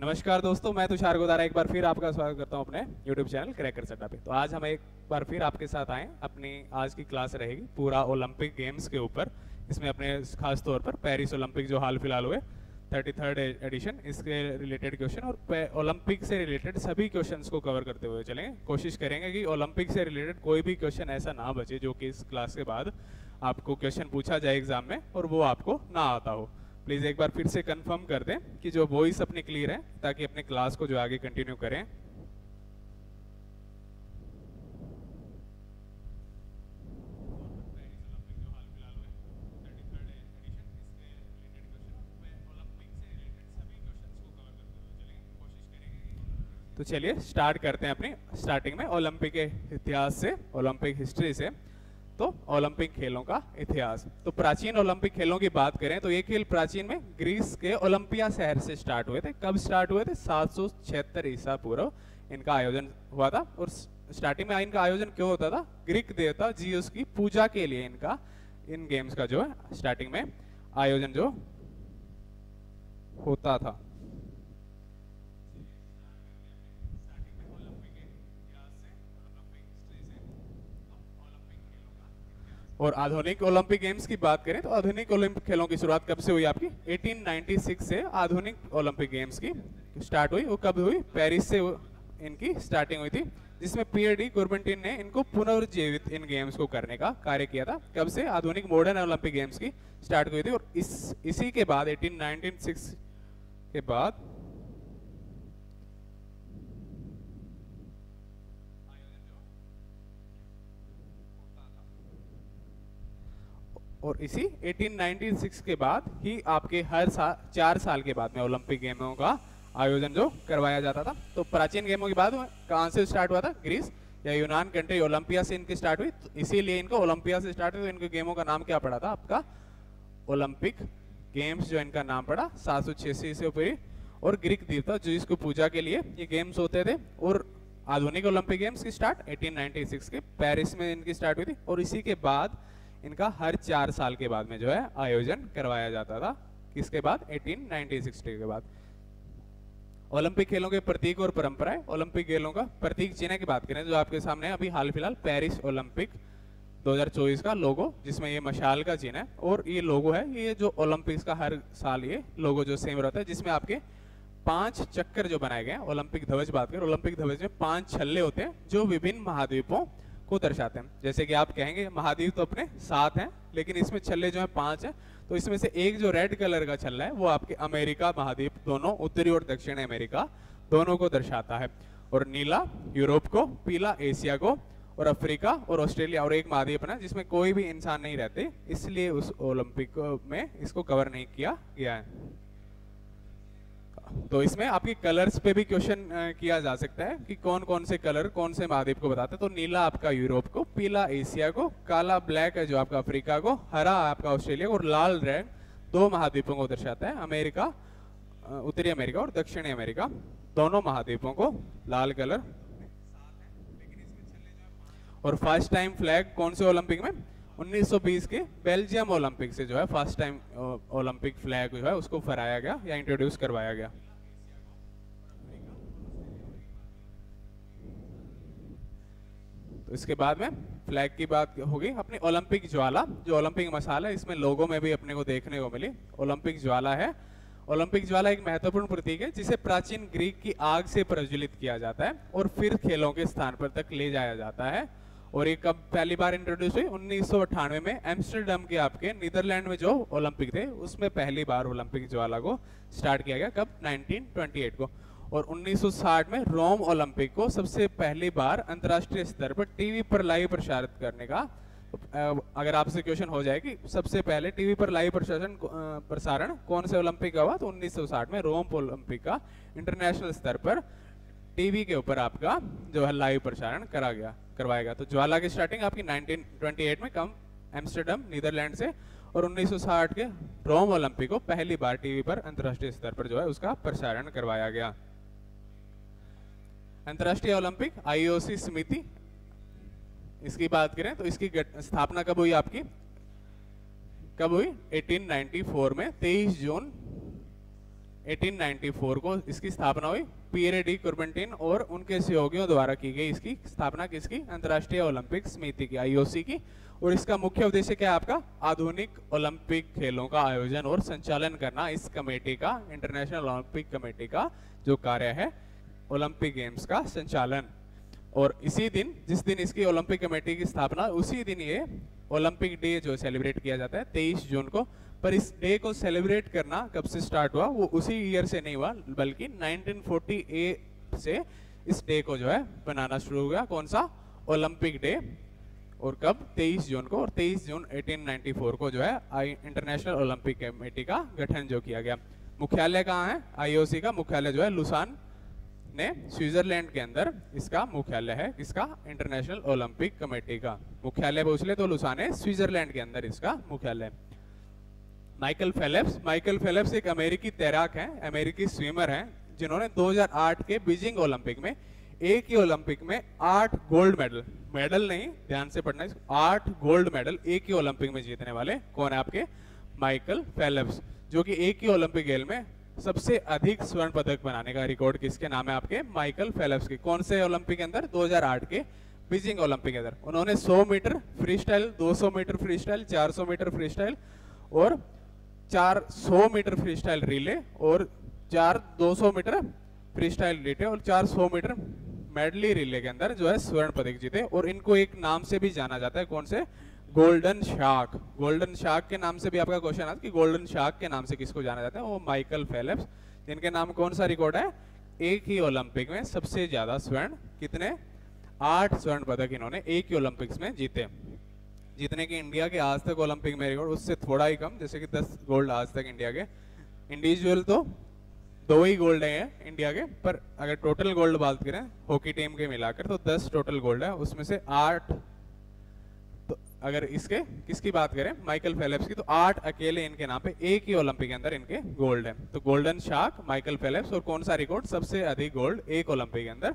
नमस्कार दोस्तों, मैं तुषार गोदारा एक बार फिर आपका स्वागत करता हूं अपने YouTube चैनल क्रैकर्स अड्डा पे। तो आज हम एक बार फिर आपके साथ आए। अपनी आज की क्लास रहेगी पूरा ओलंपिक गेम्स के ऊपर। इसमें अपने खास तौर पर पेरिस ओलंपिक जो हाल फिलहाल हुए 33rd एडिशन, इसके रिलेटेड क्वेश्चन और ओलंपिक से रिलेटेड सभी क्वेश्चंस को कवर करते हुए चलेंगे। कोशिश करेंगे कि ओलंपिक से रिलेटेड कोई भी क्वेश्चन ऐसा ना बचे जो कि इस क्लास के बाद आपको क्वेश्चन पूछा जाए एग्जाम में और वो आपको ना आता हो। प्लीज़ एक बार फिर से कंफर्म कर दें कि जो वॉइस अपनी क्लियर है, ताकि अपने क्लास को जो आगे कंटिन्यू करें। तो चलिए स्टार्ट करते हैं अपनी स्टार्टिंग में ओलंपिक के इतिहास से, ओलंपिक हिस्ट्री से। तो ओलंपिक खेलों का इतिहास। तो प्राचीन ओलंपिक खेलों की बात करें तो ये खेल प्राचीन में ग्रीस के ओलंपिया शहर से स्टार्ट हुए थे। कब स्टार्ट हुए थे? 776 ईसा पूर्व इनका आयोजन हुआ था। और स्टार्टिंग में इनका आयोजन क्यों होता था? ग्रीक देवता जियोस की पूजा के लिए इनका इन गेम्स का जो है स्टार्टिंग में आयोजन जो होता था। और आधुनिक ओलंपिक गेम्स की बात करें तो आधुनिक ओलंपिक खेलों की शुरुआत कब से हुई? आपकी 1896 से आधुनिक ओलंपिक गेम्स की स्टार्ट हुई। वो कब हुई? पेरिस से इनकी स्टार्टिंग हुई थी, जिसमें पीयर डी कुबरटीन ने इनको पुनर्जीवित इन गेम्स को करने का कार्य किया था। कब से? आधुनिक मॉडर्न ओलंपिक गेम्स की स्टार्ट हुई थी। और इसी के बाद 1896 के बाद और इसी 1896 के बाद ही आपके हर साल 4 साल के बाद में ओलंपिक गेमों का आयोजन जो करवाया जाता था। तो प्राचीन गेमों की बात कहाँ से स्टार्ट हुआ था? ग्रीस या यूनान कंट्री ओलंपिया से इनकी स्टार्ट हुई। तो इसीलिए इनको ओलंपिया से स्टार्ट हुई। तो इनके गेमों का नाम क्या पड़ा था आपका? ओलंपिक गेम्स जो इनका नाम पड़ा 786 से ऊपर। और ग्रीक देवता जो इसको पूजा के लिए ये गेम्स होते थे। और आधुनिक ओलंपिक गेम्स की स्टार्ट 1896 के पेरिस में इनकी स्टार्ट हुई थी। और इसी के बाद इनका हर 4 साल के बाद में जो है आयोजन करवाया जाता था। किसके बाद? 1896 के बाद। ओलंपिक खेलों के प्रतीक और परंपराएं। ओलंपिक खेलों का प्रतीक चिन्ह की बात करें जो आपके सामने है अभी हाल फिलहाल पेरिस ओलंपिक 2024 का लोगो, जिसमें ये मशाल का चिन्ह है। और ये लोगो है, ये जो ओलंपिक्स का हर साल ये लोगो जो सेम रहता है, जिसमें आपके 5 चक्कर जो बनाए गए हैं। ओलंपिक ध्वज बात करें, ओलंपिक ध्वज में 5 छल्ले होते हैं जो विभिन्न महाद्वीपों को दर्शाते हैं। जैसे कि आप कहेंगे महाद्वीप तो अपने 7 हैं, लेकिन इसमें छल्ले जो है 5 हैं। तो इसमें से एक जो रेड कलर का छल्ला है वो आपके अमेरिका महाद्वीप, दोनों उत्तरी और दक्षिणी अमेरिका दोनों को दर्शाता है। और नीला यूरोप को, पीला एशिया को, और अफ्रीका और ऑस्ट्रेलिया और एक महाद्वीप ना जिसमें कोई भी इंसान नहीं रहते, इसलिए उस ओलंपिक में इसको कवर नहीं किया गया है। तो इसमें आपके कलर्स पे भी क्वेश्चन किया जा सकता है कि कौन कौन से कलर कौन से महाद्वीप को बताते हैं। तो नीला आपका यूरोप को, पीला एशिया को, काला ब्लैक है जो आपका अफ्रीका को, हरा आपका ऑस्ट्रेलिया को, और लाल रेड 2 महाद्वीपों को दर्शाता है, अमेरिका, उत्तरी अमेरिका और दक्षिणी अमेरिका, दोनों महाद्वीपों को लाल कलर। और फर्स्ट टाइम फ्लैग कौन से ओलंपिक में? 1920 के बेल्जियम ओलंपिक से जो है फर्स्ट टाइम ओलंपिक फ्लैग जो है उसको फहराया गया या इंट्रोड्यूस करवाया गया। तो इसके बाद में फ्लैग की बात होगी। अपनी ओलंपिक ज्वाला जो ओलंपिक मशाल है, इसमें लोगों में भी अपने को देखने को मिली ओलंपिक ज्वाला है। ओलंपिक ज्वाला एक महत्वपूर्ण प्रतीक है जिसे प्राचीन ग्रीक की आग से प्रज्वलित किया जाता है और फिर खेलों के स्थान पर तक ले जाया जाता है। और ये कब पहली बार इंट्रोड्यूस हुई? 1998 में एम्स्टर्डम के आपके नीदरलैंड में जो ओलंपिक थे उसमें पहली बार ओलंपिक ज्वाला को स्टार्ट किया गया। कब? 1928 को। और 1960 में रोम ओलंपिक को सबसे पहली बार अंतर्राष्ट्रीय स्तर पर टीवी पर लाइव प्रसारित करने का, अगर आपसे क्वेश्चन हो जाए कि सबसे पहले टीवी पर लाइव प्रसारण कौन से ओलंपिक का हुआ, तो 1960 में रोम ओलंपिक का इंटरनेशनल स्तर पर टीवी के ऊपर आपका जो है लाइव प्रसारण करवाया गया। तो ज्वाला की स्टार्टिंग आपकी 1928 में कम एम्स्टर्डम नीदरलैंड से, और 1960 के रोम ओलंपिक को पहली बार टीवी पर अंतर्राष्ट्रीय स्तर पर जो है उसका प्रसारण करवाया गया। अंतर्राष्ट्रीय ओलंपिक आईओसी समिति, इसकी बात करें तो इसकी स्थापना कब हुई आपकी? कब हुई? 1894 में 23 जून 1894 को इसकी स्थापना हुई। पियरे डी कुर्बेंटिन और उनके सहयोगियों द्वारा की गई इसकी स्थापना किसकी? अंतर्राष्ट्रीय ओलंपिक समिति की, आईओसी की। और इसका मुख्य उद्देश्य क्या है आपका? आधुनिक ओलंपिक खेलों का आयोजन और संचालन करना। इस कमेटी का, इंटरनेशनल ओलंपिक कमेटी का जो कार्य है ओलंपिक गेम्स का संचालन। और इसी दिन, जिस दिन इसकी ओलंपिक कमेटी की स्थापना, उसी दिन ये ओलंपिक डे जो सेलिब्रेट किया जाता है 23 जून को। पर इस डे को सेलिब्रेट करना कब से स्टार्ट हुआ? वो उसी ईयर से नहीं हुआ, बल्कि 1948 से इस डे को जो है बनाना शुरू हुआ। कौन सा? Olympic day. और कब? 23 जून को। और 23 जून 1894 को जो है इंटरनेशनल ओलंपिक कमेटी का गठन जो किया गया। मुख्यालय कहाँ है? आईओसी का मुख्यालय जो है लुसान ने स्विट्जरलैंड के अंदर इसका मुख्यालय है। किसका? इंटरनेशनल ओलंपिक कमेटी का। मुख्यालय पूछ ले तो लुसान है, स्विट्जरलैंड के अंदर इसका मुख्यालय। माइकल फेलिप्स एक अमेरिकी तैराक हैं, अमेरिकी स्विमर हैं, जिन्होंने 2008 के बीजिंग ओलंपिक में एक ही ओलंपिक में 8 गोल्ड मेडल नहीं, ध्यान से पढ़ना, 8 गोल्ड मेडल एक ही ओलंपिक में जीतने वाले कौन है आपके? माइकल फेलिप्स, जो कि एक ही ओलंपिक खेल में सबसे अधिक स्वर्ण पदक बनाने का रिकॉर्ड किसके नाम है आपके? माइकल फेलिप्स के। कौन से ओलंपिक के अंदर? 2008 के बीजिंग ओलंपिक के अंदर। उन्होंने 100 meter free style, 200 meter free style, 400 meter free style और 400 मीटर फ्री स्टाइल रिले और 200 मीटर फ्री स्टाइल रिले और 400 मीटर मेडली रिले के अंदर जो है स्वर्ण पदक जीते। और इनको एक नाम से भी जाना जाता है, कौन से? Golden shark. गोल्डन शार्क के नाम से भी आपका क्वेश्चन आता है कि गोल्डन शार्क के नाम से किसको जाना जाता है? वो माइकल फेलिप्स, जिनके नाम कौन सा रिकॉर्ड है? एक ही ओलंपिक में सबसे ज्यादा स्वर्ण, कितने? 8 स्वर्ण पदक इन्होंने एक ही ओलंपिक्स में जीते। जितने की इंडिया के आज तक ओलंपिक में रिकॉर्ड उससे थोड़ा ही कम, जैसे कि 10 गोल्ड आज तक इंडिया के। इंडिविजुअल तो 2 ही गोल्ड है इंडिया के, पर अगर टोटल गोल्ड बात करें हॉकी टीम के मिलाकर तो 10 टोटल गोल्ड है, उसमें से 8 तो अगर इसके किसकी बात करें? माइकल फेलिप्स की, तो 8 अकेले इनके नाम पे एक ही ओलंपिक के अंदर इनके गोल्ड है। तो गोल्डन शार्क माइकल फेलिप्स। और कौन सा रिकॉर्ड? सबसे अधिक गोल्ड एक ओलंपिक के अंदर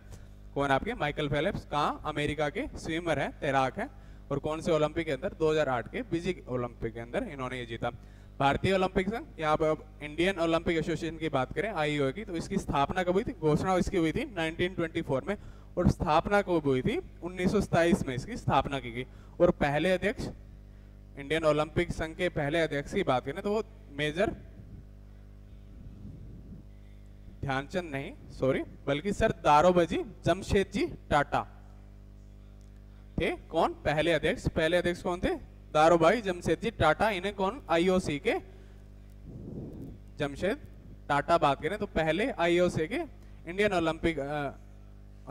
कौन आपके? Michael Phelps. कहाँ? अमेरिका के स्विमर है, तैराक है। और कौन से ओलंपिक के अंदर? 2008 के बीजिंग ओलंपिक के अंदर इन्होंने ये जीता। भारतीय ओलंपिक संघ, यहाँ पर इंडियन ओलंपिक एसोसिएशन की बात करें, आईओए की, तो इसकी स्थापना कब हुई थी? घोषणा इसकी हुई थी 1924 में, और स्थापना कब हुई थी? 1927 में इसकी स्थापना की गई। और पहले अध्यक्ष, इंडियन ओलंपिक संघ के पहले अध्यक्ष की बात करें तो वो मेजर ध्यानचंद नहीं, सॉरी, बल्कि सर दारोबाजी जमशेदजी टाटा थे। कौन? पहले अध्यक्ष। पहले अध्यक्ष कौन थे? दारोबाई जमशेदजी टाटा। इन्हें कौन? आईओसी के जमशेद टाटा बात करें तो पहले आईओसी के, इंडियन ओलंपिक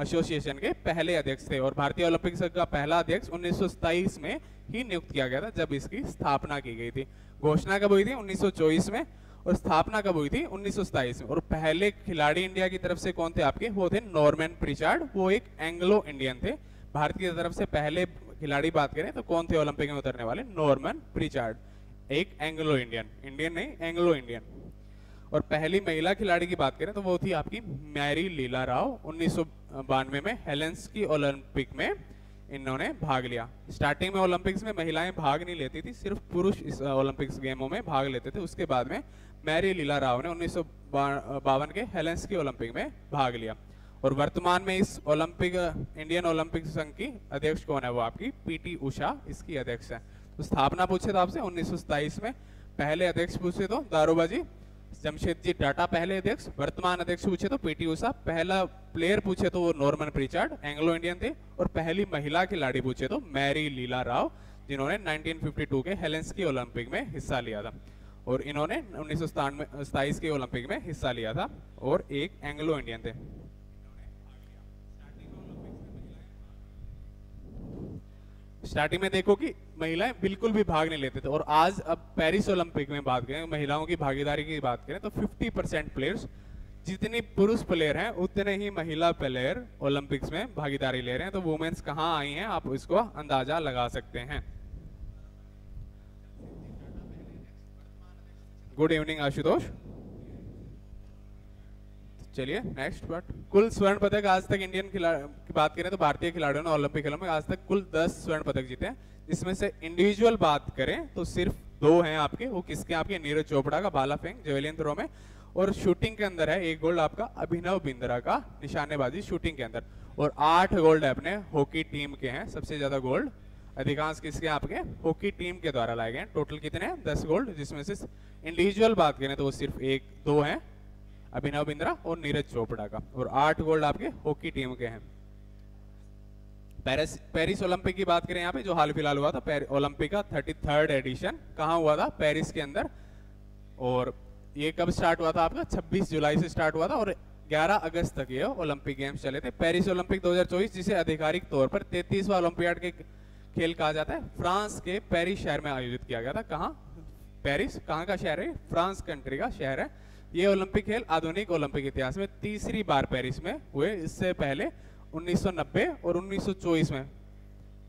एसोसिएशन के पहले अध्यक्ष थे। और भारतीय ओलंपिक संघ का पहला अध्यक्ष 1927 में ही नियुक्त किया गया था, जब इसकी स्थापना की गई थी। घोषणा कब हुई थी? 1924 में। और स्थापना कब हुई थी? 1927 में। और पहले खिलाड़ी इंडिया की तरफ से कौन थे आपके? वो थे नॉर्मन प्रिचार्ड, वो एक एंग्लो इंडियन थे। भारत की तरफ से पहले खिलाड़ी बात करें तो कौन थे ओलंपिक में उतरने वाले? नॉर्मन प्रिचार्ड, एक एंग्लो इंडियन, इंडियन नहीं, एंग्लो इंडियन। और पहली महिला खिलाड़ी की बात करें तो वो थी आपकी मैरी लीला राव। 1992 में हेलेंस्की ओलंपिक में इन्होंने भाग लिया। स्टार्टिंग में ओलंपिक्स में महिलाएं भाग नहीं लेती थी, सिर्फ पुरुष इस ओलंपिक्स गेमों में भाग लेते थे। उसके बाद में मैरी लीला राव ने 1952 के हेलेंस्की ओलंपिक में भाग लिया। और वर्तमान में इस ओलंपिक, इंडियन ओलंपिक संघ की अध्यक्ष कौन है? वो आपकी पीटी उषा इसकी अध्यक्ष है। तो स्थापना पूछे तो आपसे 1927 में। पहले अध्यक्ष पूछे तो दारोबाजी जमशेदजी टाटा पहले अध्यक्ष। वर्तमान अध्यक्ष पूछे तो पीटी उषा। पहला प्लेयर पूछे तो वो नॉर्मन प्रिचार्ड, एंग्लो इंडियन थे। और पहली महिला खिलाड़ी पूछे तो मैरी लीला राव, जिन्होंने 1952 के हेलेंस्की ओलंपिक में हिस्सा लिया था। और इन्होंने 1927 के ओलंपिक में हिस्सा लिया था और एक एंग्लो इंडियन थे। स्टार्टिंग में देखो कि महिलाएं बिल्कुल भी भाग नहीं लेते थे। और आज अब पेरिस ओलंपिक में बात करें, महिलाओं की भागीदारी की बात करें तो 50% प्लेयर्स, जितने पुरुष प्लेयर हैं उतने ही महिला प्लेयर ओलंपिक्स में भागीदारी ले रहे हैं। तो वुमेन्स कहाँ आई हैं आप इसको अंदाजा लगा सकते हैं। Good evening Ashutosh. चलिए नेक्स्ट पार्ट। कुल स्वर्ण पदक आज तक इंडियन की बात करें तो भारतीय खिलाड़ियों ने ओलंपिक खेलों में आज तक कुल 10 स्वर्ण पदक जीते हैं, जिसमें से इंडिविजुअल बात करें तो सिर्फ 2 हैं आपके। वो किसके? आपके नीरज चोपड़ा का भाला फेंक जेवलिन थ्रो में, और शूटिंग के अंदर है 1 गोल्ड आपका अभिनव बिंद्रा का निशानेबाजी शूटिंग के अंदर, और 8 गोल्ड अपने हॉकी टीम के हैं। सबसे ज्यादा गोल्ड अधिकांश किसके आपके हॉकी टीम के द्वारा लाए गए। टोटल कितने हैं 10 गोल्ड, जिसमें से इंडिविजुअल बात करें तो वो सिर्फ 1-2 हैं, अभिनव बिंद्रा और नीरज चोपड़ा का, और 8 गोल्ड आपके हॉकी टीम के हैं। पेरिस ओलंपिक की बात करें यहाँ पे जो हाल फिलहाल हुआ था ओलंपिक का 33rd एडिशन कहाँ हुआ था, पेरिस के अंदर। और ये कब स्टार्ट हुआ था आपका 26 जुलाई से स्टार्ट हुआ था और 11 अगस्त तक ये ओलंपिक गेम्स चले थे। पेरिस ओलंपिक 2024 जिसे आधिकारिक तौर पर 33वां ओलंपियाड के खेल कहा जाता है, फ्रांस के पेरिस शहर में आयोजित किया गया था। कहाँ, पेरिस कहाँ का शहर है, फ्रांस कंट्री का शहर है। ये ओलंपिक खेल आधुनिक ओलंपिक इतिहास में तीसरी बार पेरिस में हुए। इससे पहले 1990 और 1924 में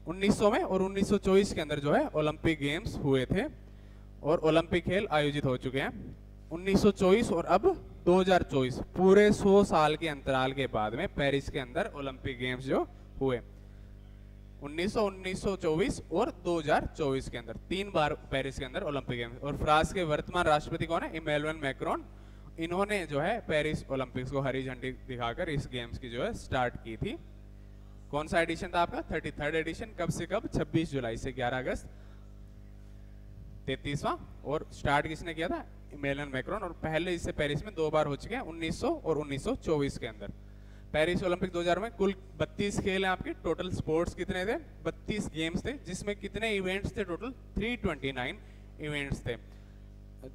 1900 में और 1924 के अंदर जो है ओलंपिक गेम्स हुए थे और ओलंपिक खेल आयोजित हो चुके हैं। 1924 और अब 2024 पूरे 100 साल के अंतराल के बाद में पेरिस के अंदर ओलंपिक गेम्स जो हुए 1900, 1924 और 2024 के अंदर 3 बार पेरिस के अंदर ओलंपिक गेम्स। और फ्रांस के वर्तमान राष्ट्रपति कौन है, इमैनुअल मैक्रोन। इन्होंने जो है पेरिस ओलंपिक्स को हरी झंडी दिखाकर इस गेम्स की जो है स्टार्ट की थी। कौन सा एडिशन था आपका 33rd एडिशन, कब से कब 26 जुलाई से 11 अगस्त 33वां। और स्टार्ट किसने किया था, इमैनुअल मैक्रोन। और पहले इससे पेरिस में 2 बार हो चुके हैं 1900 और 1924 के अंदर। पेरिस ओलंपिक 2000 में कुल 32 खेल हैं आपके। टोटल स्पोर्ट्स कितने थे, 32 गेम्स थे, जिसमें कितने इवेंट्स थे, टोटल 329 इवेंट्स थे।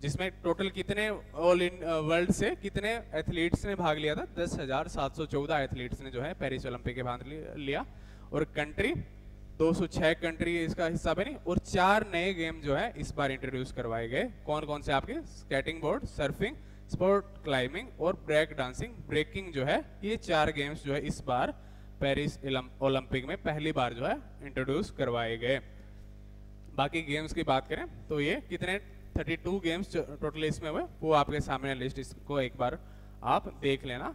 जिसमें टोटल कितने ऑल इन वर्ल्ड से कितने एथलीट्स ने भाग लिया था, 10,714 एथलीट्स ने जो है पेरिस ओलंपिक के भाग लिया। और कंट्री 206 कंट्री इसका हिस्सा बनी। और 4 नए गेम जो है इस बार इंट्रोड्यूस करवाए गए। कौन कौन से आपके, skating board, surfing, sport climbing और ब्रेक डांसिंग, ब्रेकिंग जो है, ये 4 गेम्स जो है इस बार पेरिस ओलंपिक में पहली बार जो है इंट्रोड्यूस करवाए गए। बाकी गेम्स की बात करें तो ये कितने 32 गेम्स टोटल इसमें हुए, वो आपके सामने लिस्ट, इसको एक बार आप देख लेना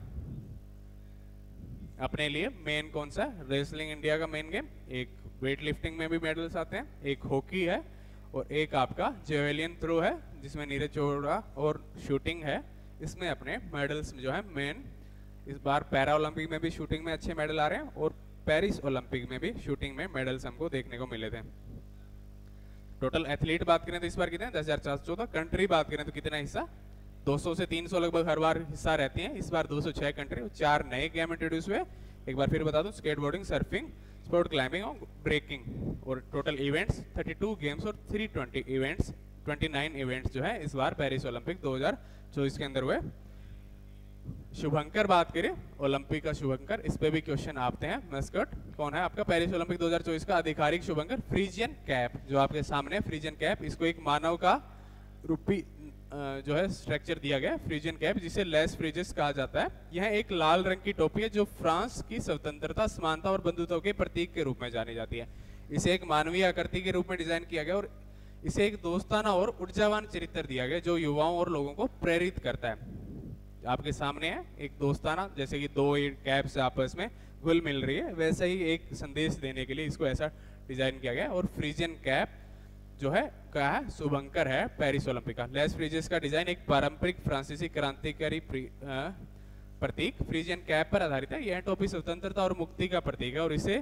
अपने लिए। मेन कौन सा, रेसलिंग इंडिया का मेन गेम, एक वेट लिफ्टिंग में भी मेडल्स आते हैं, एक हॉकी है और एक आपका जेवेलियन थ्रो है जिसमें नीरज चोपड़ा, और शूटिंग है। इसमें अपने मेडल्स जो है मेन इस बार पैरा ओलंपिक में भी शूटिंग में अच्छे मेडल आ रहे हैं और पेरिस ओलंपिक में भी शूटिंग में मेडल्स हमको देखने को मिले थे। टोटल एथलीट बात करें तो इस बार कितने 10,414। कंट्री बात करें तो कितना हिस्सा 200 से 300 लगभग हर बार हिस्सा रहती हैं। इस बार 206 कंट्री, 4 नए गेम इंट्रोड्यूस हुए। एक बार फिर बता दूं, स्केटबोर्डिंग, सर्फिंग, स्पोर्ट क्लाइंबिंग और ब्रेकिंग। और टोटल इवेंट्स 32 गेम्स और 320 इवेंट्स, 29 इवेंट्स जो है इस बार पेरिस ओलंपिक 2024 के अंदर हुए। शुभंकर बात करें, ओलंपिक का शुभंकर, इस पे भी क्वेश्चन आते हैं। मस्कट कौन है आपका पेरिस ओलंपिक 2024 का आधिकारिक शुभंकर, फ्रीजियन कैप जो आपके सामने, फ्रीजियन कैप। इसको एक मानव का रूपी जो है स्ट्रक्चर दिया गया, फ्रीजियन कैप, जिसे लेस फ्रिजेस कहा जाता है। यह एक लाल रंग की टोपी है जो फ्रांस की स्वतंत्रता, समानता और बंधुत्व के प्रतीक के रूप में जानी जाती है। इसे एक मानवीय आकृति के रूप में डिजाइन किया गया और इसे एक दोस्ताना और ऊर्जावान चरित्र दिया गया जो युवाओं और लोगों को प्रेरित करता है। आपके सामने है एक दोस्ताना, जैसे कि 2 कैप्स आपस में घुल मिल रही है, वैसे ही एक संदेश देने के लिए इसको ऐसा डिजाइन किया गया। और फ्रीजियन कैप जो है क्या है, शुभंकर है पेरिस ओलंपिक का। लेस फ्रिजेस का डिजाइन एक पारंपरिक फ्रांसीसी क्रांतिकारी प्रतीक फ्रीजियन कैप पर आधारित है। यह टोपी स्वतंत्रता और मुक्ति का प्रतीक है और इसे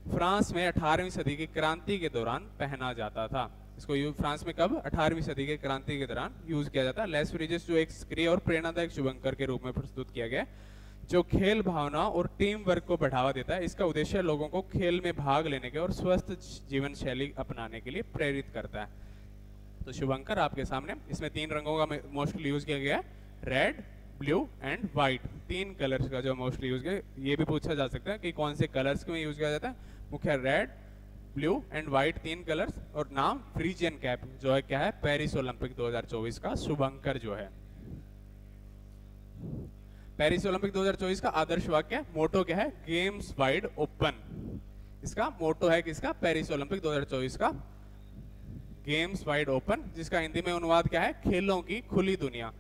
फ्रांस में 18वीं सदी की क्रांति के दौरान पहना जाता था। इसको फ्रांस में कब, 18वीं सदी के क्रांति के दौरान यूज किया जाता है। लेस फ्रिजेस जो एक सक्रिय और प्रेरणादायक शुभंकर के रूप में प्रस्तुत किया गया, जो खेल भावना और टीम वर्क को बढ़ावा देता है। इसका उद्देश्य लोगों को खेल में भाग लेने के और स्वस्थ जीवन शैली अपनाने के लिए प्रेरित करता है। तो शुभंकर आपके सामने, इसमें 3 रंगों का मोस्टली यूज किया गया है, red, blue and white. 3 colours का जो मोस्टली यूज किया, ये भी पूछा जा सकता है कि कौन से कलर्स में यूज किया जाता है। मुख्य red, blue and white 3 colours. और नाम फ्रीजियन कैप जो है क्या है, पेरिस ओलंपिक 2024 का शुभंकर जो है। पेरिस ओलंपिक 2024 का आदर्श वाक्य, मोटो क्या है, गेम्स वाइड ओपन। इसका मोटो है किसका, पेरिस ओलंपिक 2024 का, गेम्स वाइड ओपन, जिसका हिंदी में अनुवाद क्या है, खेलों की खुली दुनिया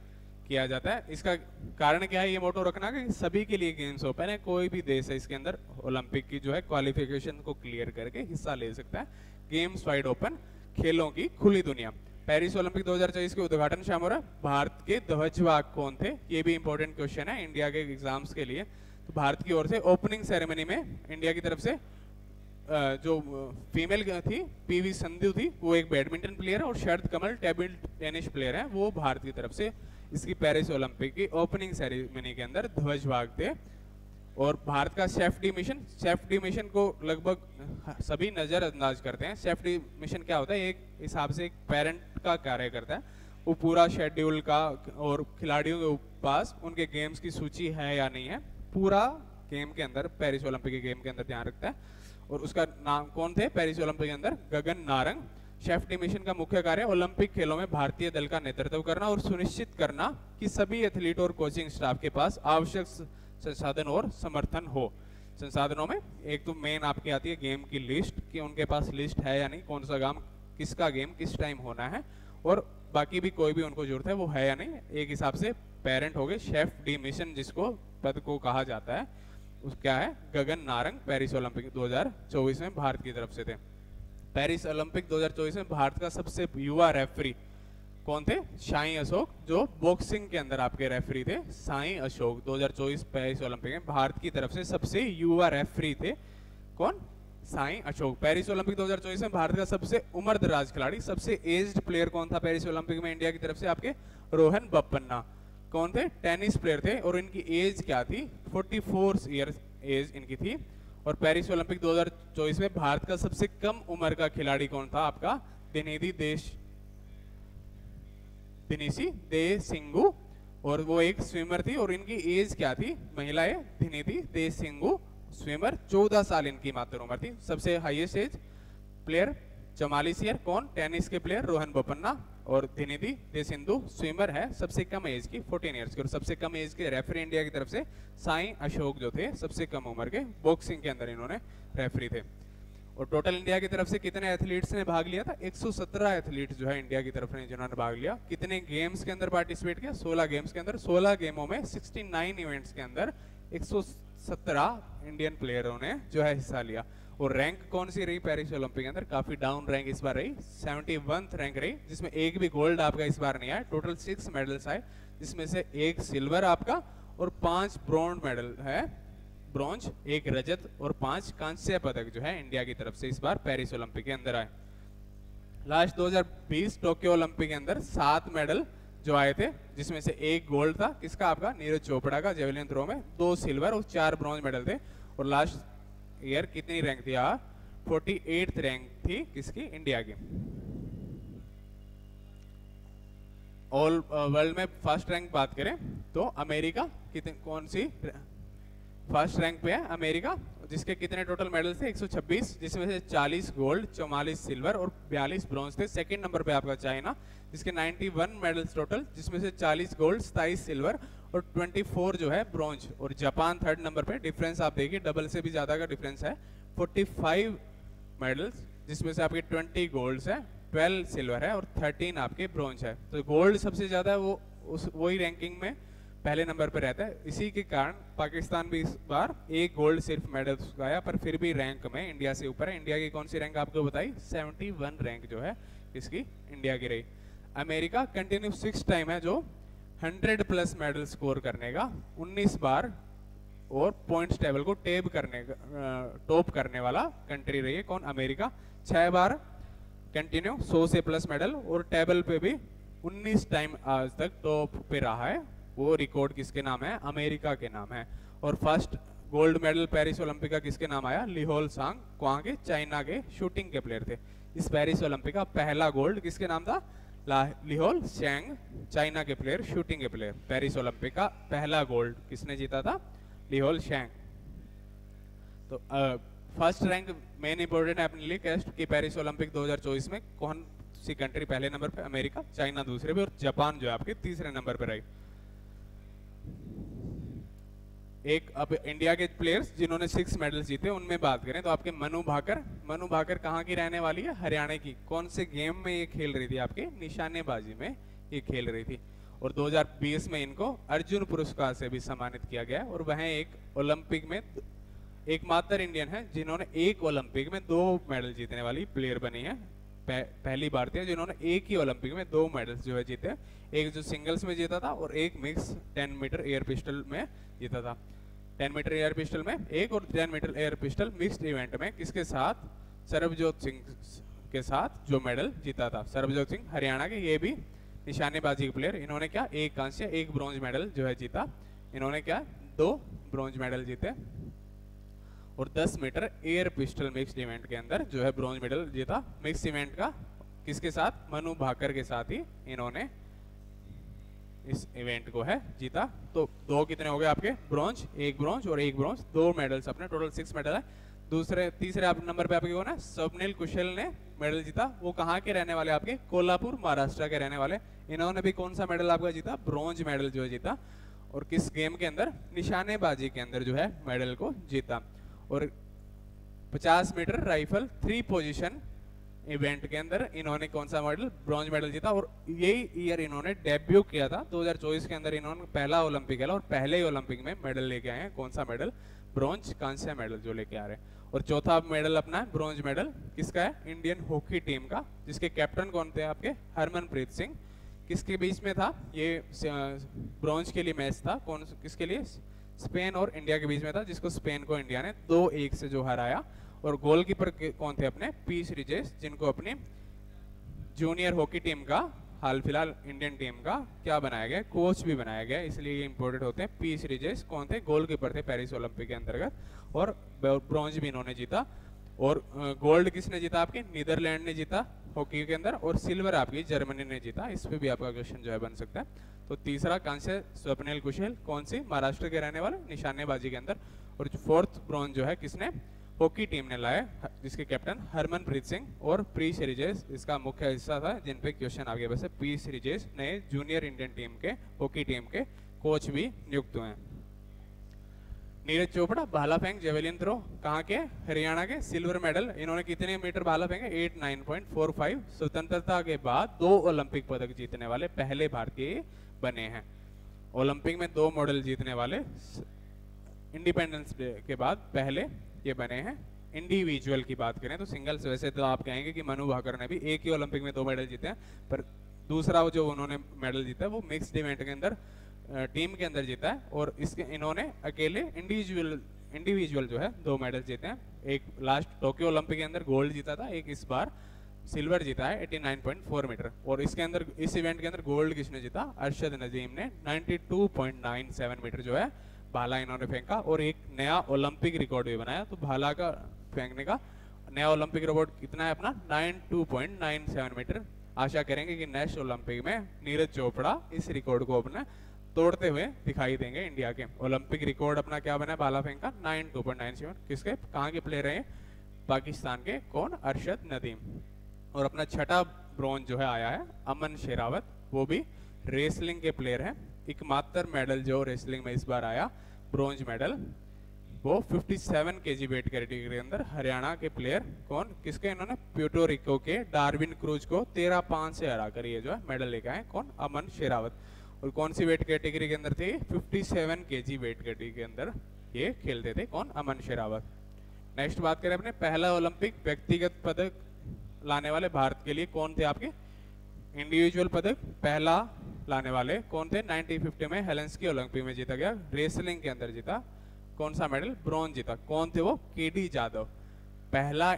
किया जाता है। इसका कारण क्या है ये मोटो रखना कि सभी के लिए गेम्स ओपन है, कोई भी देश है इसके अंदर ओलंपिक की जो है क्वालिफिकेशन को क्लियर करके हिस्सा ले सकता है। गेम्स वाइड ओपन, खेलों की खुली दुनिया। पेरिस ओलंपिक 2024 के उद्घाटन शाम हो रहा है। भारत के ध्वजवाहक कौन थे, ये भी इंपॉर्टेंट क्वेश्चन है इंडिया के एग्जाम्स के लिए। तो भारत की ओर से ओपनिंग सेरेमनी में इंडिया की तरफ से जो फीमेल थी पीवी संधू थी, वो एक बैडमिंटन प्लेयर है, और शरद कमल टेबल टेनिस प्लेयर है, वो भारत की तरफ से इसकी पेरिस ओलंपिक की ओपनिंग सेरेमनी के अंदर ध्वजवाहक थे। और भारत का सेफ्टी मिशन को लगभग सभी नजरअंदाज करते हैं। सेफ्टी मिशन क्या होता है, एक हिसाब से एक पेरेंट का कार्य करता है। वो पूरा शेड्यूल का और खिलाड़ियों के पास उनके गेम्स की सूची है या नहीं है, पूरा गेम के अंदर, पेरिस ओलंपिक के गेम के अंदर ध्यान रखता है। और उसका नाम कौन थे पेरिस ओलंपिक के अंदर, गगन नारंग। सेफ्टी मिशन का मुख्य कार्य ओलंपिक खेलों में भारतीय दल का नेतृत्व करना और सुनिश्चित करना कि सभी एथलीट और कोचिंग स्टाफ के पास आवश्यक संसाधन और समर्थन हो। संसाधनों में एक तो मेन आपकी आती है गेम की लिस्ट, कि उनके पास लिस्ट है या नहीं, कौन सा काम किसका गेम किस टाइम होना है, और बाकी भी कोई भी उनको जरूरत है वो है या नहीं। एक हिसाब से पेरेंट हो गए शेफ डी मिशन, जिसको पद को कहा जाता है, उस क्या है, गगन नारंग पेरिस ओलंपिक 2024 में भारत की तरफ से थे। पेरिस ओलंपिक 2024 में भारत का सबसे युवा रेफरी कौन थे, साई अशोक, जो बॉक्सिंग के अंदर आपके रेफरी थे। साई अशोक 2024 पेरिस ओलंपिक में भारत की तरफ से सबसे युवा रेफरी थे। कौन, साई अशोक। पेरिस ओलंपिक 2024 में भारत का सबसे उम्रदराज खिलाड़ी, सबसे एज्ड प्लेयर कौन था पेरिस ओलंपिक में इंडिया की तरफ से, आपके रोहन बोपन्ना। कौन थे, टेनिस प्लेयर थे, और इनकी एज क्या थी, 44 ईयर एज इनकी थी। और पेरिस ओलंपिक 2024 में भारत का सबसे कम उम्र का खिलाड़ी कौन था, आपका दिनेशी देसिंगु, और वो एक स्विमर थी, और इनकी एज क्या थी, महिला है, दिनेशी देसिंगु स्विमर, 14 साल इनकी मात्र उम्र थी। सबसे हाईएस्ट एज प्लेयर 44 ईयर, कौन, टेनिस के प्लेयर रोहन बोपन्ना, और दिनेशी देसिंधु स्विमर है सबसे कम एज की 14 इयर्स की। और सबसे कम एज के रेफरी इंडिया की तरफ से साई अशोक जो थे, सबसे कम उम्र के, बॉक्सिंग के अंदर इन्होंने रेफरी थे। और टोटल इंडिया की तरफ से कितने एथलीट्स ने भाग लिया था, 117 एथलीट्स जो है इंडिया की तरफ ने जिन्होंने भाग लिया। कितने गेम्स के अंदर पार्टिसिपेट किया, 16 गेम्स के अंदर। 16 गेमों में 69 इवेंट्स के अंदर 117 इंडियन प्लेयरों ने जो है हिस्सा लिया। और रैंक कौन सी रही पेरिस ओलंपिक के अंदर, काफी डाउन रैंक इस बार रही, 71th रैंक रही, जिसमें एक भी गोल्ड आपका इस बार नहीं आया। टोटल 6 मेडल्स आए, जिसमें से 1 सिल्वर आपका और 5 ब्रॉन्ज मेडल है, ब्रॉन्ज, 1 रजत और 5 कांस्य पदक जो है इंडिया की तरफ से इस बार पेरिस ओलंपिक के अंदर आए। लास्ट 2020 टोक्यो ओलंपिक के अंदर 7 मेडल जो आए थे, जिसमें से 1 गोल्ड था, किसका, आपका नीरज चोपड़ा का जेवलिन थ्रो में, 2 सिल्वर और 4 ब्रॉन्ज मेडल थे। और लास्ट ईयर कितनी रैंक थी, 48th रैंक थी किसकी, इंडिया की। ऑल वर्ल्ड में फर्स्ट रैंक बात करें तो अमेरिका कितने, कौन सी फर्स्ट रैंक पे है, अमेरिका, जिसके कितने टोटल मेडल थे, 126, जिसमें से 40 गोल्ड, 44 सिल्वर और 42 ब्रॉन्ज थे। सेकंड नंबर पे आपका चाइना, जिसके 91 मेडल्स टोटल, जिसमें से 40 गोल्ड, 27 सिल्वर और 24 जो है ब्रॉन्ज। और जापान थर्ड नंबर पे, डिफरेंस आप देखिए डबल से भी ज्यादा का डिफरेंस है, 45 मेडल्स, जिसमें से आपके 20 गोल्ड्स है, 12 सिल्वर है और 13 आपके ब्रॉन्ज है। तो गोल्ड सबसे ज्यादा है, वो वही रैंकिंग में पहले नंबर पर रहता है। इसी के कारण पाकिस्तान भी इस बार 1 गोल्ड सिर्फ मेडल आया, पर फिर भी रैंक में इंडिया से ऊपर है। इंडिया की कौन सी रैंक आपको बताई, 71 रैंक जो है इसकी इंडिया की रही। अमेरिका कंटिन्यू 6 टाइम है जो 100+ मेडल स्कोर करने का, 19 बार, और पॉइंट्स टेबल को टॉप करने वाला कंट्री रही है। कौन, अमेरिका, 6 बार कंटिन्यू 100 से प्लस मेडल, और टेबल पे भी 19 टाइम आज तक टॉप पे रहा है। वो रिकॉर्ड किसके नाम है, अमेरिका के नाम है। और first gold medal Paris Olympic का किसके नाम आया, लिहोल सांग, वहां के चाइना के शूटिंग के प्लेयर थे। इस पेरिस ओलंपिक का पहला गोल्ड किसके नाम था, लिहोल शैंग, चाइना के प्लेयर, शूटिंग के प्लेयर। पेरिस ओलंपिक का पहला गोल्ड किसने जीता था, लिहोल शैंग। तो फर्स्ट रैंक मेन इंपोर्टेंट है अपने लिए टेस्ट की, पेरिस ओलंपिक 2024 में कौन सी कंट्री पहले नंबर पे, अमेरिका, चाइना दूसरे पे, और जापान जो है आपके तीसरे नंबर पे रही। एक अब इंडिया के प्लेयर्स जिन्होंने 6 मेडल्स जीते उनमें बात करें तो आपके मनु भाकर कहाँ की रहने वाली है, हरियाणा की। कौन से गेम में ये खेल रही थी, आपके निशानेबाजी में ये खेल रही थी। और 2020 में इनको अर्जुन पुरस्कार से भी सम्मानित किया गया। और वह एक ओलंपिक में एकमात्र इंडियन है जिन्होंने एक ओलंपिक में 2 मेडल जीतने वाली प्लेयर बनी है। पहली भारतीय जिन्होंने एक ही ओलंपिक में 2 मेडल्स जो है जीते, एक जो सिंगल्स में जीता था और एक मिक्स 10 मीटर एयर पिस्टल में जीता था। 10 मीटर एयर पिस्टल में एक और 10 meter air pistol mixed event में किसके साथ, सरबजोत सिंह के साथ जो मेडल जीता था। सरबजोत सिंह हरियाणा के, ये भी निशानेबाजी के प्लेयर, इन्होंने क्या एक कांस्य एक ब्रॉन्ज मेडल जो है जीता। इन्होंने क्या 2 ब्रॉन्ज मेडल जीते और 10 meter air pistol mixed event के अंदर जो है ब्रॉन्ज मेडल जीता। मिक्स इवेंट का किसके साथ, मनु भाकर के साथ ही इन्होंने इस इवेंट को है जीता। तो 2 कितने हो गए आपके, ब्रॉन्ज, एक ब्रॉन्ज और एक ब्रॉन्ज, 2 मेडल्स अपने, टोटल 6 मेडल है। तीसरे आप नंबर पे आपके कौन है, स्वप्निल कुशल ने मेडल जीता। वो कहाँ के रहने वाले आपके, कोल्हापुर महाराष्ट्र के रहने वाले। इन्होंने भी कौन सा मेडल आपका जीता, ब्रॉन्ज मेडल जो है जीता। और किस गेम के अंदर, निशानेबाजी के अंदर जो है मेडल को जीता। और 50 मीटर राइफल 3 पोजीशन इवेंट के अंदर इन्होंने कौन सा मेडल, ब्रॉन्ज मेडल जीता। और यही ईयर इन्होंने डेब्यू किया था, 2024 के अंदर इन्होंने पहला ओलंपिक खेला और पहले ही ओलंपिक में मेडल लेके आए हैं। कौन सा मेडल, ब्रॉन्ज कांस्य मेडल जो लेके आ रहे हैं। और चौथा मेडल अपना है ब्रॉन्ज मेडल किसका है, इंडियन हॉकी टीम का, जिसके कैप्टन कौन थे आपके, हरमनप्रीत सिंह। किसके बीच में था ये ब्रॉन्ज के लिए मैच था, कौन किसके लिए, स्पेन और इंडिया के बीच में था, जिसको स्पेन को इंडिया ने 2-1 से जो हराया। और गोलकीपर कौन थे अपने, पी श्रीजेश, जिनको अपनी जूनियर हॉकी टीम का हाल फिलहाल इंडियन टीम का क्या बनाया गया, कोच भी बनाया गया, इसलिए ये इंपोर्टेंट होते हैं। पी श्रीजेश कौन थे, गोलकीपर थे पेरिस ओलंपिक के अंतर्गत। और ब्रॉन्ज भी इन्होंने जीता। और गोल्ड किसने जीता आपके, नीदरलैंड ने जीता हॉकी के अंदर। और सिल्वर आपकी जर्मनी ने जीता। इस पे भी आपका क्वेश्चन जो है बन सकता है। तो तीसरा कांस्य स्वप्निल कुशल, कौन सी, महाराष्ट्र के रहने वाले, निशानेबाजी के अंदर। और फोर्थ ब्रॉन्ज जो है किसने, हॉकी टीम ने लाया, जिसके कैप्टन हरमनप्रीत सिंह और पी श्रीजेश इसका मुख्य हिस्सा था, जिन पे क्वेश्चन आगे वैसे पी श्रीजेश नए जूनियर इंडियन टीम के हॉकी टीम के कोच भी नियुक्त हुए हैं। नीरज चोपड़ा भाला फेंक जेवेलिन थ्रो कहाँ के, हरियाणा के, सिल्वर मेडल। इन्होंने कितने मीटर भाला फेंके, 89.45। स्वतंत्रता के बाद 2 ओलंपिक पदक जीतने वाले पहले भारतीय बने हैं। ओलंपिक में 2 मेडल जीतने वाले इंडिपेंडेंस डे के बाद पहले ये बने हैं। इंडिविजुअल की बात करें तो सिंगल्स, वैसे तो आप कहेंगे कि मनु भाकर ने भी एक ही ओलंपिक में 2 मेडल जीते हैं, पर दूसरा जो उन्होंने मेडल जीता है वो मिक्स्ड इवेंट के अंदर टीम के अंदर जीता है। और इसके इन्होंने अकेले इंडिविजुअल जो है 2 मेडल जीते हैं। एक लास्ट टोक्यो ओलंपिक के अंदर गोल्ड जीता था, एक इस बार सिल्वर जीता है 89.4 मीटर। और इसके अंदर इस इवेंट के अंदर गोल्ड किसने जीता, अरशद नदीम ने 92.97 मीटर जो है भाला इन्होंने फेंका। और एक नया ओलंपिक रिकॉर्ड भी बनाया। तो भाला का फेंकने का नया ओलंपिक रिकॉर्ड कितना है अपना, 92.97 मीटर। आशा करेंगे कि नेक्स्ट ओलंपिक में नीरज चोपड़ा इस रिकॉर्ड को अपना तोड़ते हुए दिखाई देंगे। इंडिया के ओलंपिक रिकॉर्ड अपना क्या बना है, भाला फेंक का 92.97। किसके, कहाँ के प्लेयर हैं, पाकिस्तान के, कौन, अरशद नदीम। और अपना छठा ब्रॉन्ज जो है आया है अमन शेरावत, वो भी रेसलिंग के प्लेयर हैं। एकमात्र मेडल जो रेसलिंग में इस बार आया ब्रॉन्ज मेडल, वो 57 केजी वेट कैटेगरी के अंदर हरियाणा के प्लेयर, कौन, किसके, इन्होंने प्यूर्टो रिको के डार्विन क्रूज को 13-5 से हराकर ये जो है मेडल लेके आए, कौन, अमन शेरावत। और कौन सी वेट कैटेगरी के अंदर थे, 57 केजी वेट कैटेगरी के अंदर ये खेलते थे, कौन, अमन शेरावत। नेक्स्ट बात करें अपने पहला ओलंपिक व्यक्तिगत पदक लाने वाले भारत के लिए कौन थे आपके, इंडिविजुअल पदक पहला लाने वाले कौन थे, 1950 में हेलेंस्की ओलंपिक में जीता गया। रेसलिंग के अंदर जीता कौन सा मेडल, ब्रॉन्ज जीता, कौन थे वो, केडी जाधव। पहला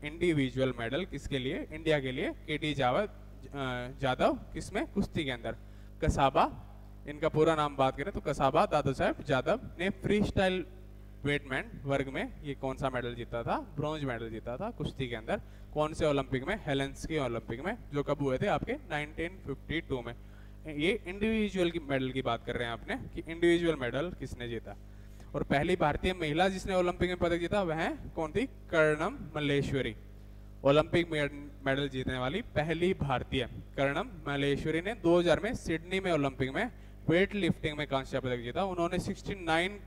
इंडिविजुअल मेडल किसके लिए, इंडिया के लिए, केडी जाधव, किसमें, कुश्ती के अंदर। कसाबा, इनका पूरा नाम बात करें तो कसाबा दादू साहब जादव ने फ्री स्टाइल वेटमैन वर्ग में ये कौन सा मेडल जीता था, ब्रॉन्ज मेडल जीता था कुश्ती के अंदर। कौन से ओलंपिक में, हेलेंस्की ओलंपिक में, जो कब हुए थे आपके 1952 में। ये इंडिविजुअल की मेडल की बात कर रहे हैं आपने कि इंडिविजुअल मेडल किसने जीता। और पहली भारतीय महिला जिसने ओलंपिक में पदक जीता वह कौन थी, कर्णम मल्लेश्वरी। ओलंपिक मेडल जीतने वाली पहली भारतीय कर्णम मल्लेश्वरी ने 2000 में सिडनी में ओलंपिक में वेट लिफ्टिंग में कांस्य पदक जीता। उन्होंने 69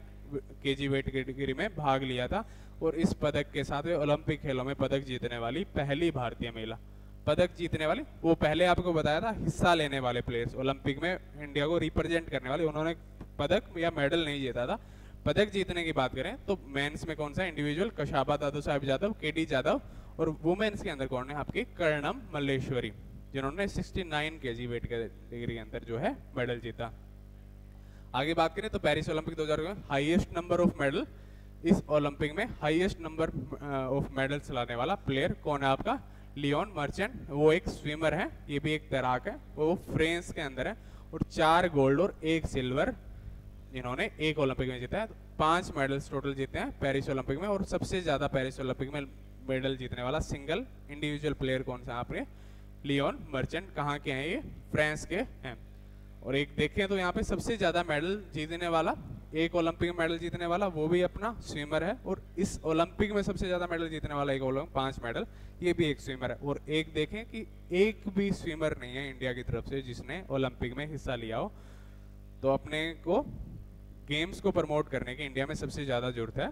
केजी वेट कैटेगरी में भाग लिया था और इस पदक के साथ वे ओलंपिक खेलों में पदक जीतने वाली पहली भारतीय महिला। पदक जीतने वाली, वो पहले आपको बताया था हिस्सा लेने वाले प्लेयर्स ओलंपिक में इंडिया को रिप्रेजेंट करने वाले, उन्होंने पदक या मेडल नहीं जीता था। पदक जीतने की बात करें तो मेंस में कौन सा, इंडिविजुअल, कशाबा दादू साहब जादव, केडी जादव। और वुमेन्स के अंदर कौन है आपकी कर्णम मल्लेश्वरी, जिन्होंने 69 kg वेट कैटेगरी के अंदर जो है मेडल जीता। आगे बात करें तो पेरिस ओलंपिक 2000 में हाईएस्ट नंबर ऑफ मेडल, इस ओलंपिक में हाईएस्ट नंबर ऑफ मेडल्स लाने वाला प्लेयर कौन है आपका लियोन मर्चेंट। वो एक स्विमर है, ये भी एक तैराक है, वो फ्रांस के अंदर है और 4 गोल्ड और 1 सिल्वर इन्होंने एक ओलंपिक में जीता है। 5 मेडल्स टोटल जीते हैं पेरिस ओलंपिक में और सबसे ज्यादा पेरिस ओलंपिक में मेडल जीतने वाला सिंगल इंडिविजुअल प्लेयर कौन सा आपने लियोन मर्चेंट। कहाँ के हैं ये फ्रांस के हैं। और एक देखें तो यहाँ पे सबसे ज्यादा मेडल जीतने वाला, एक ओलंपिक में मेडल जीतने वाला वो भी अपना स्विमर है और इस ओलंपिक में सबसे ज्यादा मेडल जीतने वाला एक ओलंपिक 5 मेडल ये भी एक स्विमर है। और एक देखें कि एक भी स्विमर नहीं है इंडिया की तरफ से जिसने ओलंपिक में हिस्सा लिया हो। तो अपने को गेम्स को प्रमोट करने की इंडिया में सबसे ज्यादा जरूरत है।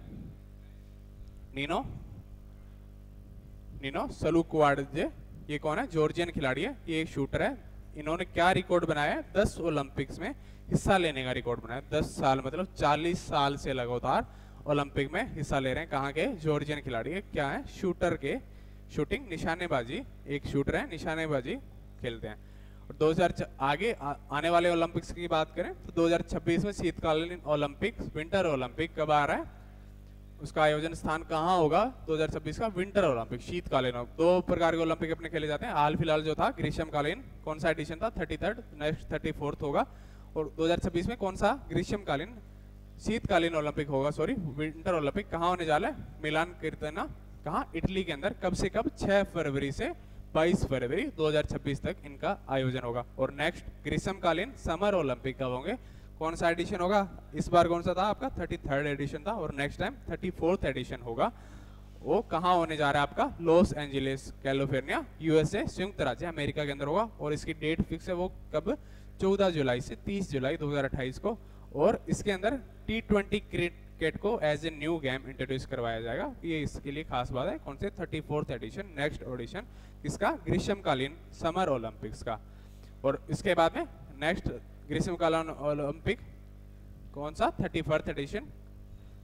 नीनो सलुक्वाडजे, ये कौन है जॉर्जियन खिलाड़ी है, ये एक शूटर है। इन्होंने क्या रिकॉर्ड बनाया है 10 ओलंपिक्स में हिस्सा लेने का रिकॉर्ड बनाया। 10 साल मतलब 40 साल से लगातार ओलंपिक में हिस्सा ले रहे हैं। कहाँ के जॉर्जियन खिलाड़ी है, क्या है शूटर के, शूटिंग निशानेबाजी, एक शूटर है निशानेबाजी खेलते हैं। और 2000 आगे आने वाले ओलंपिक्स की बात करें तो 2026 में शीतकालीन ओलंपिक्स विंटर ओलंपिक कब आ रहा है, उसका आयोजन स्थान कहाँ होगा 2026 का विंटर ओलंपिक शीतकालीन। 2 प्रकार के ओलंपिक अपने खेले जाते हैं। हाल फिलहाल जो था ग्रीष्मकालीन, कौन सा एडिशन था 33rd, नेक्स्ट 34th होगा। और 2026 में कौन सा ग्रीष्मकालीन शीतकालीन ओलंपिक होगा, सॉरी विंटर ओलंपिक कहाँ होने जा रहा है मिलान कीर्तना, कहाँ इटली के अंदर। कब से कब 6 फरवरी से 22 फरवरी 2026 तक इनका आयोजन होगा। और नेक्स्ट ग्रीष्मकालीन समर ओलंपिक कब होंगे, कौन सा एडिशन होगा, इस बार कौन सा था आपका 33rd एडिशन था और नेक्स्ट टाइम 34th एडिशन होगा। वो कहाँ होने जा रहा है आपका लॉस एंजलिस कैलिफोर्निया यूएसए संयुक्त राज्य अमेरिका के अंदर होगा। और इसकी डेट फिक्स है वो कब 14 जुलाई से 30 जुलाई 2028 को। और इसके अंदर T20 क्रिकेट को as a new game introduce करवाया जाएगा, ये इसके लिए खास बात है। कौन से 34th एडिशन नेक्स्ट ऑडिशन इसका ग्रीष्मकालीन समर ओलंपिक्स का। और इसके बाद में नेक्स्ट ग्रीष्मकालीन ओलंपिक कौन सा 31st एडिशन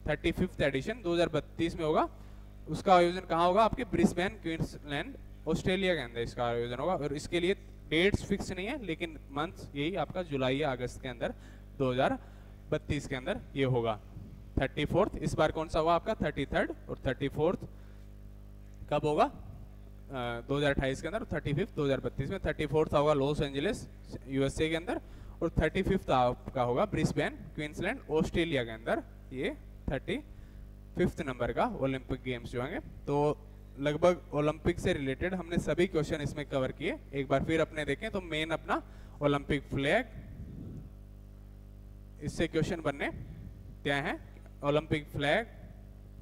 35th एडिशन 2032 में होगा। उसका आयोजन कहाँ होगा आपके ब्रिस्बेन क्वींसलैंड ऑस्ट्रेलिया के अंदर इसका आयोजन होगा। और इसके लिए डेट्स फिक्स नहीं है लेकिन मंथ यही आपका जुलाई या अगस्त के अंदर 2032 के अंदर ये होगा। 34th इस बार कौन सा होगा आपका 33rd और 34th कब होगा 2028 के अंदर, 35th 2032 में। 34th होगा लॉस एंजलिस यूएसए के अंदर और 35th आपका होगा ब्रिस्बेन क्वींसलैंड ऑस्ट्रेलिया के अंदर। ये 35th नंबर का ओलंपिक गेम्स जो होंगे। तो लगभग ओलंपिक से रिलेटेड हमने सभी क्वेश्चन इसमें कवर किए। एक बार फिर अपने देखें तो मेन अपना ओलंपिक फ्लैग, इससे क्वेश्चन बनने क्या है। ओलंपिक फ्लैग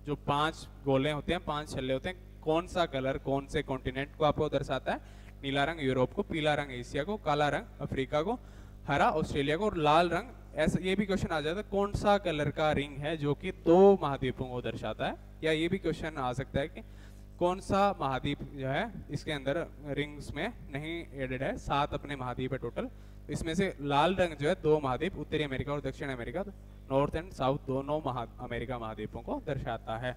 जो 5 गोले होते हैं 5 छल्ले होते हैं, कौन सा कलर कौन से कॉन्टिनेंट को आपको दर्शाता है। नीला रंग यूरोप को, पीला रंग एशिया को, काला रंग अफ्रीका को, हरा ऑस्ट्रेलिया को और लाल रंग। ऐसा ये भी क्वेश्चन आ जाता है कौन सा कलर का रिंग है जो कि 2 महाद्वीपों को दर्शाता है। या ये भी क्वेश्चन आ सकता है कि कौन सा महाद्वीप जो है इसके अंदर रिंग्स में नहीं एडेड है, 7 अपने महाद्वीप है टोटल। इसमें से लाल रंग जो है 2 महाद्वीप उत्तरी अमेरिका और दक्षिण अमेरिका, नॉर्थ एंड साउथ दोनों अमेरिका महाद्वीपों को दर्शाता है।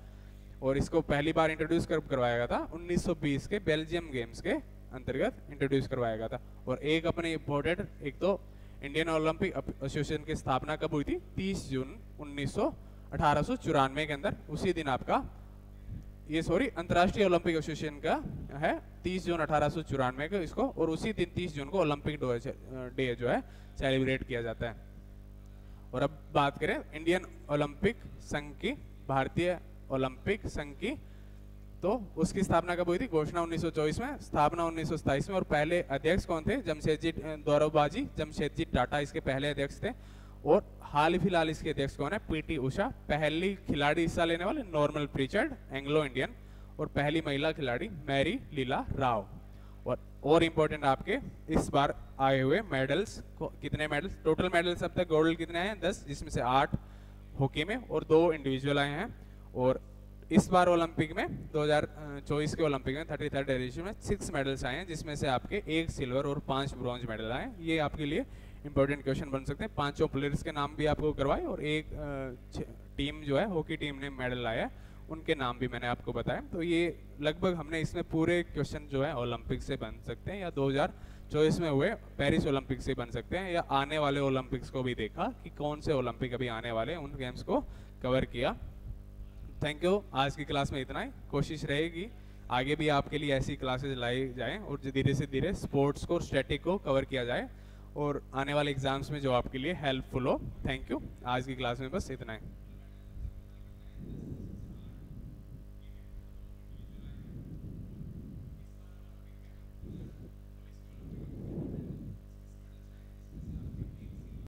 और इसको पहली बार इंट्रोड्यूस करवाया गया था 1920 के बेल्जियम गेम्स के अंतर्गत इंट्रोड्यूस करवाया गया था। और एक अपने इम्पोर्टेड एक तो इंडियन ओलंपिक एसोसिएशन की स्थापना कब हुई थी 30 जून 1894 के अंदर। उसी दिन आपका ये अंतर्राष्ट्रीय ओलंपिक एसोसिएशन का है 30 जून 1894 को इसको। और उसी दिन 30 जून को ओलंपिक डे जो है सेलिब्रेट किया जाता है। और अब बात करें इंडियन ओलंपिक संघ की, भारतीय ओलंपिक संघ की, तो उसकी स्थापना कब हुई थी, घोषणा 1924 में, स्थापना 1927 में। और पहले अध्यक्ष कौन थे, जमशेदजी दौराबाजी जमशेदजी टाटा इसके पहले अध्यक्ष थे। और हाल फिलहाल इसके अध्यक्ष कौन है, पीटी उषा, पहली खिलाड़ी हिस्सा लेने वाले नॉर्मल प्रीचर्ड एंग्लो इंडियन, और पहली महिला खिलाड़ी मैरी लीला राव। और इम्पोर्टेंट आपके इस बार आए हुए मेडल्स, कितने मेडल्स टोटल मेडल्स अब तक गोल्ड कितने आए हैं 10, जिसमें से 8 हॉकी में और 2 इंडिविजुअल आए हैं। और इस बार ओलंपिक में 2024 के ओलंपिक में 33rd एडिशन में 6 मेडल्स आए हैं, जिसमें से आपके 1 सिल्वर और 5 ब्रॉन्ज मेडल आए हैं। ये आपके लिए इंपॉर्टेंट क्वेश्चन बन सकते हैं। 5 प्लेयर्स के नाम भी आपको करवाए और एक टीम जो है हॉकी टीम ने मेडल लाया है उनके नाम भी मैंने आपको बताए। तो ये लगभग हमने इसमें पूरे क्वेश्चन जो है ओलंपिक से बन सकते हैं, या 2024 में हुए पेरिस ओलंपिक से बन सकते हैं, या आने वाले ओलंपिक्स को भी देखा कि कौन से ओलंपिक अभी आने वाले हैं, उन गेम्स को कवर किया। Thank you. आज की क्लास में इतना ही। कोशिश रहेगी आगे भी आपके लिए ऐसी क्लासेस लाई जाएं और धीरे से धीरे स्पोर्ट्स को, स्टैटिक को कवर किया जाए और आने वाले एग्जाम्स में जो आपके लिए हेल्पफुल हो। Thank you. आज की क्लास में बस इतना ही।